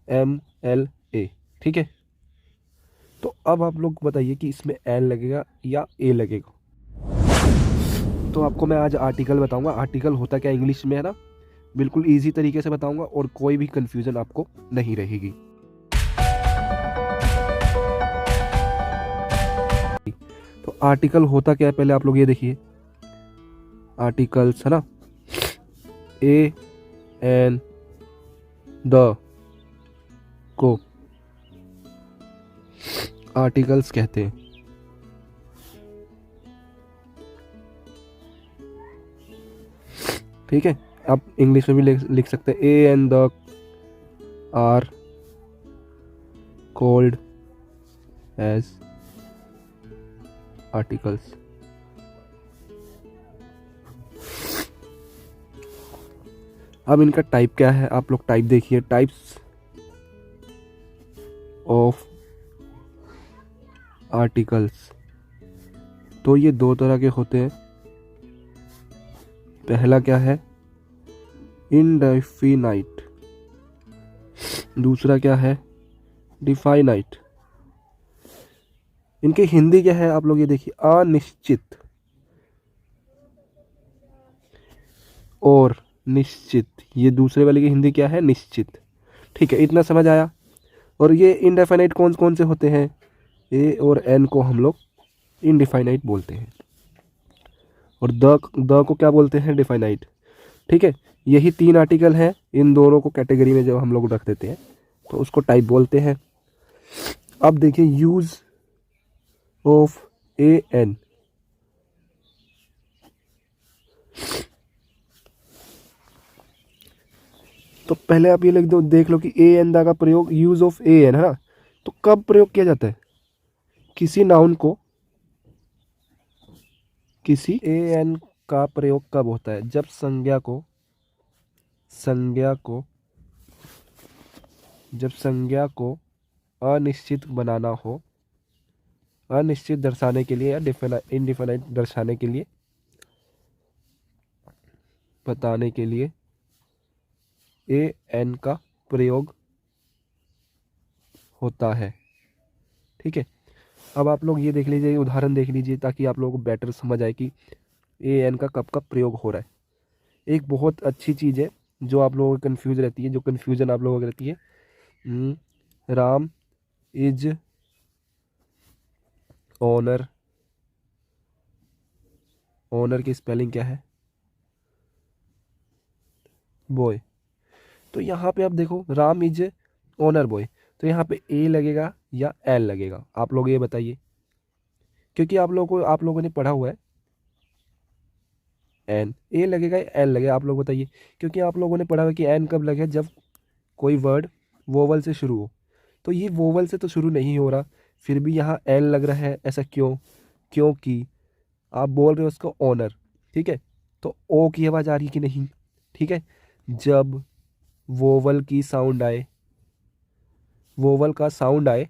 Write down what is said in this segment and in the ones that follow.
MLA, ठीक है। तो अब आप लोग बताइए कि इसमें एन लगेगा या ए लगेगा। तो आपको मैं आज आर्टिकल बताऊंगा, आर्टिकल होता क्या इंग्लिश में है ना, बिल्कुल इजी तरीके से बताऊंगा और कोई भी कंफ्यूजन आपको नहीं रहेगी। तो आर्टिकल होता क्या है पहले आप लोग ये देखिए, आर्टिकल्स है ना, ए एन द को आर्टिकल्स कहते हैं, ठीक है। आप इंग्लिश में भी लिख सकते हैं, a and the are called as articles. अब इनका टाइप क्या है, आप लोग टाइप देखिए, टाइप्स ऑफ आर्टिकल्स। तो ये दो तरह के होते हैं। पहला क्या है, इनडेफिनाइट, दूसरा क्या है, डिफाइनाइट। इनकी हिंदी क्या है आप लोग ये देखिए, अनिश्चित और निश्चित। ये दूसरे वाले की हिंदी क्या है, निश्चित, ठीक है, इतना समझ आया। और ये इनडेफिनाइट कौन कौन से होते हैं, ए और एन को हम लोग इनडिफाइनाइट बोलते हैं, और द को क्या बोलते हैं, डिफाइनाइट, ठीक है। यही तीन आर्टिकल हैं, इन दोनों को कैटेगरी में जब हम लोग रख देते हैं तो उसको टाइप बोलते हैं। अब देखिए यूज ऑफ ए एन। तो पहले आप ये लिख दो, देख लो कि ए एन दा का प्रयोग, यूज ऑफ ए एन है ना, तो कब प्रयोग किया जाता है, किसी नाउन को, किसी ए एन का प्रयोग कब होता है, जब संज्ञा को अनिश्चित बनाना हो, अनिश्चित दर्शाने के लिए या इनडिफिनाइट दर्शाने के लिए, बताने के लिए ए एन का प्रयोग होता है, ठीक है। अब आप लोग ये देख लीजिए, उदाहरण देख लीजिए, ताकि आप लोगों को बेटर समझ आए कि ए एन का कब प्रयोग हो रहा है। एक बहुत अच्छी चीज़ है जो आप लोगों को कन्फ्यूज रहती है, जो कन्फ्यूजन आप लोगों को रहती है, राम इज ऑनर, ऑनर की स्पेलिंग क्या है, बॉय। तो यहाँ पे आप देखो, राम इज ऑनर बॉय, तो यहाँ पे ए लगेगा या एल लगेगा, आप लोग ये बताइए, क्योंकि आप लोगों ने पढ़ा हुआ है एन, ए लगेगा या एल लगेगा, आप लोग बताइए, क्योंकि आप लोगों ने पढ़ा हुआ है कि एन कब लगेगा, जब कोई वर्ड वोवल से शुरू हो। तो ये वोवल से तो शुरू नहीं हो रहा, फिर भी यहाँ एल लग रहा है, ऐसा क्यों, क्योंकि आप बोल रहे हो उसको ऑनर, ठीक है। तो ओ की आवाज़ आ रही है कि नहीं, ठीक है। जब वोवल की साउंड आए, वोवल का साउंड आए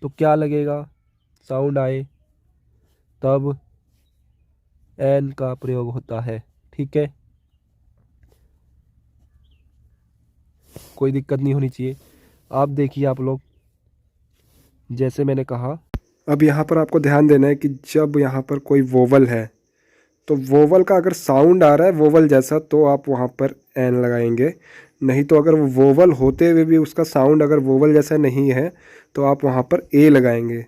तो क्या लगेगा, साउंड आए तब एन का प्रयोग होता है, ठीक है। कोई दिक्कत नहीं होनी चाहिए। आप देखिए आप लोग, जैसे मैंने कहा, अब यहाँ पर आपको ध्यान देना है कि जब यहाँ पर कोई वोवल है, तो वोवल का अगर साउंड आ रहा है वोवल जैसा, तो आप वहाँ पर एन लगाएंगे। नहीं तो अगर वो वोवल होते हुए भी उसका साउंड अगर वोवल जैसा नहीं है, तो आप वहाँ पर ए लगाएंगे।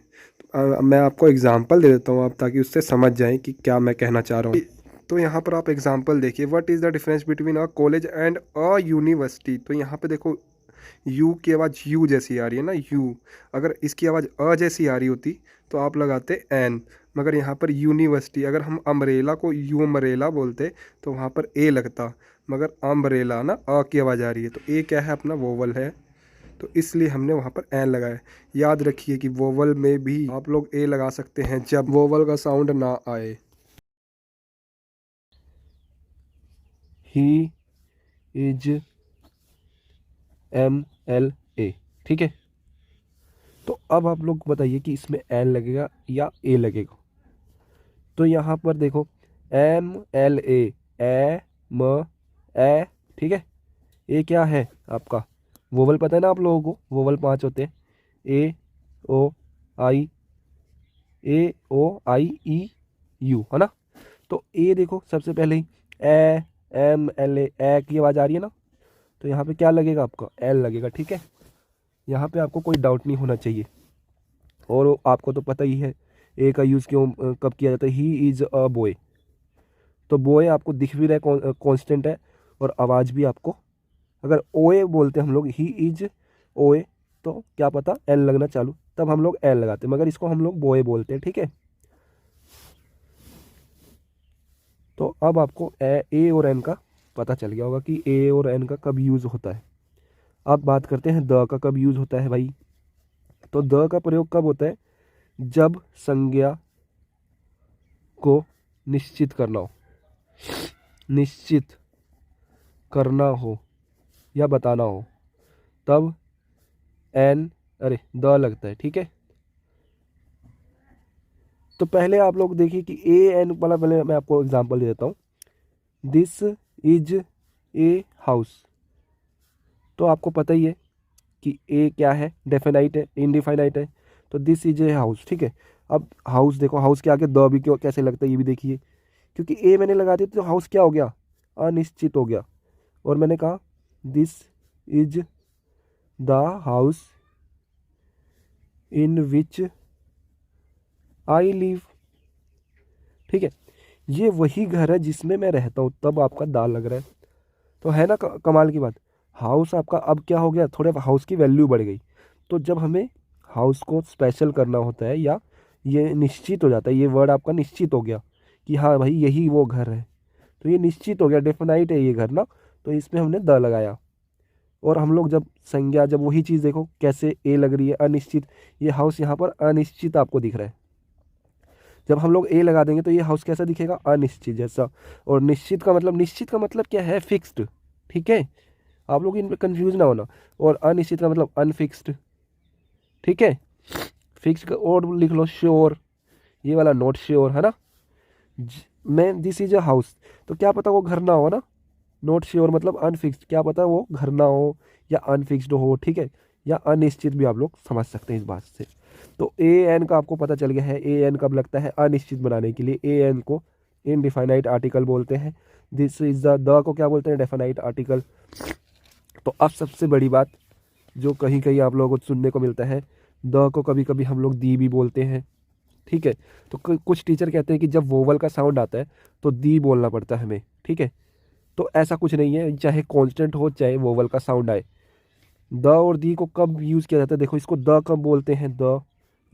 मैं आपको एग्जांपल दे देता हूँ आप, ताकि उससे समझ जाएं कि क्या मैं कहना चाह रहा हूँ। तो यहाँ पर आप एग्जांपल देखिए, what is the difference between a college and a university. तो यहाँ पे देखो, यू की आवाज़ यू जैसी आ रही है ना, यू, अगर इसकी आवाज़ अ जैसी आ रही होती तो आप लगाते एन। मगर यहाँ पर यूनिवर्सिटी, अगर हम अम्ब्रेला को यू अम्ब्रेला बोलते तो वहाँ पर ए लगता, मगर अम्ब्रेला ना अ की आवाज़ आ रही है, तो ए क्या है, अपना वोवल है, तो इसलिए हमने वहाँ पर एन लगाया। याद रखिए कि वोवल में भी आप लोग ए लगा सकते हैं जब वोवल का साउंड ना आए। ही इज MLA, ठीक है। तो अब आप लोग बताइए कि इसमें एन लगेगा या ए लगेगा। तो यहाँ पर देखो, MLA, ए म ए, ठीक है, ए क्या है आपका, वोवल पता है ना आप लोगों को, वोवल 5 होते हैं, ए ओ आई, ए ओ आई ई यू, है ना। तो ए देखो सबसे पहले ही ए एम एल ए की आवाज़ आ रही है ना, तो यहाँ पे क्या लगेगा आपका, एल लगेगा, ठीक है। यहाँ पे आपको कोई डाउट नहीं होना चाहिए। और आपको तो पता ही है ए का यूज़ क्यों कब किया जाता है, ही इज़ अ बॉय। तो बॉय आपको दिख भी रहा है कांस्टेंट है, और आवाज़ भी आपको, अगर ओए बोलते हैं हम लोग, ही इज ओए, तो क्या पता एल लगना चालू, तब हम लोग एल लगाते हैं, मगर इसको हम लोग बॉय बोलते हैं, ठीक है। तो अब आपको ए और एन का पता चल गया होगा कि ए और एन का कब यूज़ होता है। अब बात करते हैं द का कब यूज़ होता है भाई। तो द का प्रयोग कब होता है, जब संज्ञा को निश्चित करना हो, निश्चित करना हो या बताना हो, तब एन अरे द लगता है, ठीक है। तो पहले आप लोग देखिए कि ए एन वाला, पहले मैं आपको एग्जांपल दे देता हूँ। दिस इज ए हाउस, तो आपको पता ही है कि ए क्या है, डेफिनाइट है, इनडिफाइनाइट है। तो दिस इज ए हाउस, ठीक है। अब हाउस देखो, हाउस के आगे द भी क्यों कैसे लगता है ये भी देखिए, क्योंकि ए मैंने लगा दिया तो हाउस क्या हो गया, अनिश्चित हो गया। और मैंने कहा this is the house in which I live, ठीक है। ये वही घर है जिसमें मैं रहता हूँ, तब आपका दाल लग रहा है। तो है ना कमाल की बात। हाउस आपका अब क्या हो गया, थोड़े हाउस की वैल्यू बढ़ गई। तो जब हमें हाउस को स्पेशल करना होता है, या ये निश्चित हो जाता है, ये वर्ड आपका निश्चित हो गया कि हाँ भाई यही वो घर है, तो ये निश्चित हो गया, डेफिनाइट है ये घर ना, तो इसमें हमने द लगाया। और हम लोग जब संज्ञा, जब वही चीज़ देखो कैसे ए लग रही है, अनिश्चित, ये हाउस यहाँ पर अनिश्चित आपको दिख रहा है। जब हम लोग ए लगा देंगे तो ये हाउस कैसा दिखेगा, अनिश्चित जैसा। और निश्चित का मतलब, निश्चित का मतलब क्या है, फिक्स्ड, ठीक है। आप लोग इनमें कंफ्यूज ना होना। और अनिश्चित का मतलब अनफिक्स्ड, ठीक है। फिक्स का और लिख लो श्योर, ये वाला नॉट श्योर, है ना। मैं दिस इज अ हाउस, तो क्या पता वो घर ना हो ना, नॉट श्योर मतलब अनफिक्स्ड, क्या पता वो घर ना हो या अनफिक्स्ड हो, ठीक है। या अनिश्चित भी आप लोग समझ सकते हैं इस बात से। तो ए एन का आपको पता चल गया है, ए एन कब लगता है, अनिश्चित बनाने के लिए। ए एन को इनडिफाइनाइट आर्टिकल बोलते हैं। दिस इज द को क्या बोलते हैं, डेफिनाइट आर्टिकल। तो अब सबसे बड़ी बात जो कहीं कहीं आप लोगों को सुनने को मिलता है, द को कभी कभी हम लोग दी भी बोलते हैं, ठीक है। तो कुछ टीचर कहते हैं कि जब वोवल का साउंड आता है तो दी बोलना पड़ता है हमें, ठीक है। तो ऐसा कुछ नहीं है, चाहे कांस्टेंट हो चाहे वोवल का साउंड आए, द और दी को कब यूज़ किया जाता है, देखो इसको द कब बोलते हैं, द,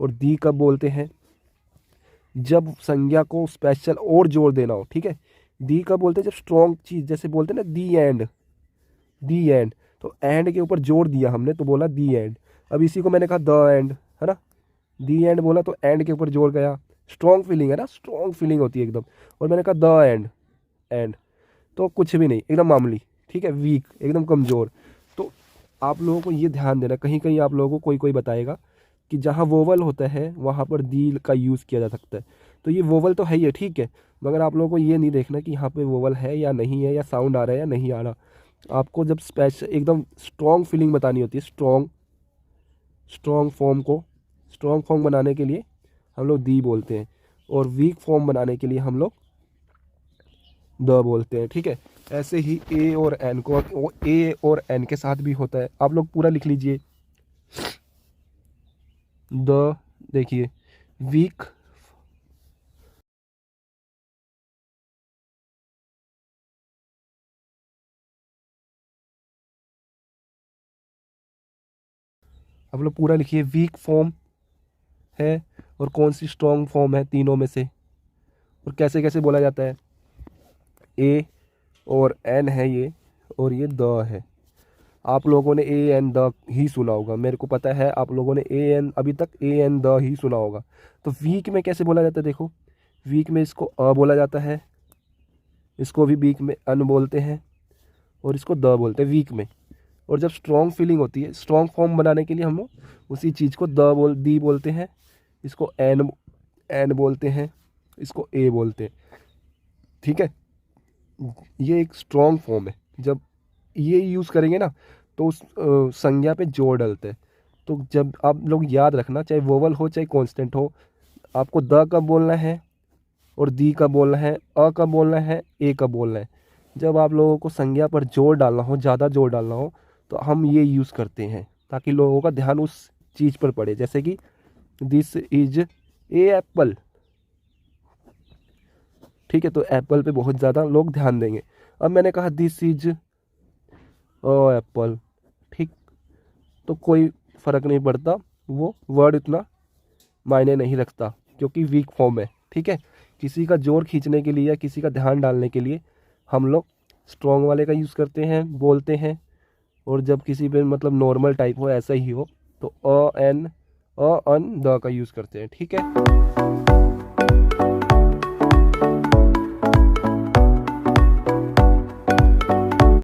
और दी कब बोलते हैं, जब संज्ञा को स्पेशल और जोर देना हो, ठीक है। दी कब बोलते हैं, जब स्ट्रॉन्ग चीज़, जैसे बोलते हैं ना दी एंड, दी एंड, तो एंड के ऊपर जोर दिया हमने तो बोला दी एंड। अब इसी को मैंने कहा द एंड, है ना, दी एंड बोला तो एंड के ऊपर जोर गया, स्ट्रॉन्ग फीलिंग है ना, स्ट्रॉन्ग फीलिंग होती है एकदम। और मैंने कहा द एंड, एंड, तो कुछ भी नहीं, एकदम मामूली, ठीक है, वीक, एकदम कमज़ोर। तो आप लोगों को ये ध्यान देना, कहीं कहीं आप लोगों को कोई कोई बताएगा कि जहाँ वोवल होता है वहाँ पर दी का यूज़ किया जा सकता है। तो ये वोवल तो है ही है, ठीक है, मगर आप लोगों को ये नहीं देखना कि यहाँ पे वोवल है या नहीं है, या साउंड आ रहा है या नहीं आ रहा। आपको जब स्पेशल एकदम स्ट्रॉन्ग फीलिंग बतानी होती है, स्ट्रॉन्ग, स्ट्रॉन्ग फॉर्म को, स्ट्रॉन्ग फॉर्म बनाने के लिए हम लोग दी बोलते हैं, और वीक फॉर्म बनाने के लिए हम लोग द बोलते हैं, ठीक है। ऐसे ही ए और एन को, ए और एन के साथ भी होता है, आप लोग पूरा लिख लीजिए। द देखिए, वीक, आप लोग पूरा लिखिए, वीक फॉर्म है और कौन सी स्ट्रॉन्ग फॉर्म है तीनों में से, और कैसे कैसे बोला जाता है। ए और एन है ये, और ये द है। आप लोगों ने ए एन द ही सुना होगा, मेरे को पता है आप लोगों ने ए एन, अभी तक ए एन द ही सुना होगा। तो वीक में कैसे बोला जाता है, देखो वीक में इसको अ बोला जाता है, इसको भी वीक में अन बोलते हैं, और इसको द बोलते हैं वीक में। और जब स्ट्रॉन्ग फीलिंग होती है, स्ट्रॉन्ग फॉर्म बनाने के लिए हम लोग उसी चीज़ को दी बोलते हैं, इसको एन, एन बोलते हैं, इसको ए बोलते हैं, ठीक है। ये एक स्ट्रॉन्ग फॉर्म है, जब ये यूज़ करेंगे ना तो उस संज्ञा पे जोर डलते हैं। तो जब आप लोग याद रखना, चाहे वोवल हो चाहे कांस्टेंट हो, आपको द कब बोलना है और दी कब बोलना है, अ कब बोलना है, ए कब बोलना है। जब आप लोगों को संज्ञा पर जोर डालना हो, ज़्यादा जोर डालना हो, तो हम ये यूज़ करते हैं ताकि लोगों का ध्यान उस चीज़ पर पड़े। जैसे कि दिस इज ए एप्पल, ठीक है, तो एप्पल पे बहुत ज़्यादा लोग ध्यान देंगे। अब मैंने कहा दिस इज अ एप्पल, ठीक, तो कोई फ़र्क नहीं पड़ता, वो वर्ड इतना मायने नहीं रखता क्योंकि वीक फॉर्म है, ठीक है। किसी का जोर खींचने के लिए या किसी का ध्यान डालने के लिए हम लोग स्ट्रॉन्ग वाले का यूज़ करते हैं, बोलते हैं। और जब किसी पे मतलब नॉर्मल टाइप हो, ऐसा ही हो, तो अ एन, अ अन द का यूज़ करते हैं, ठीक है।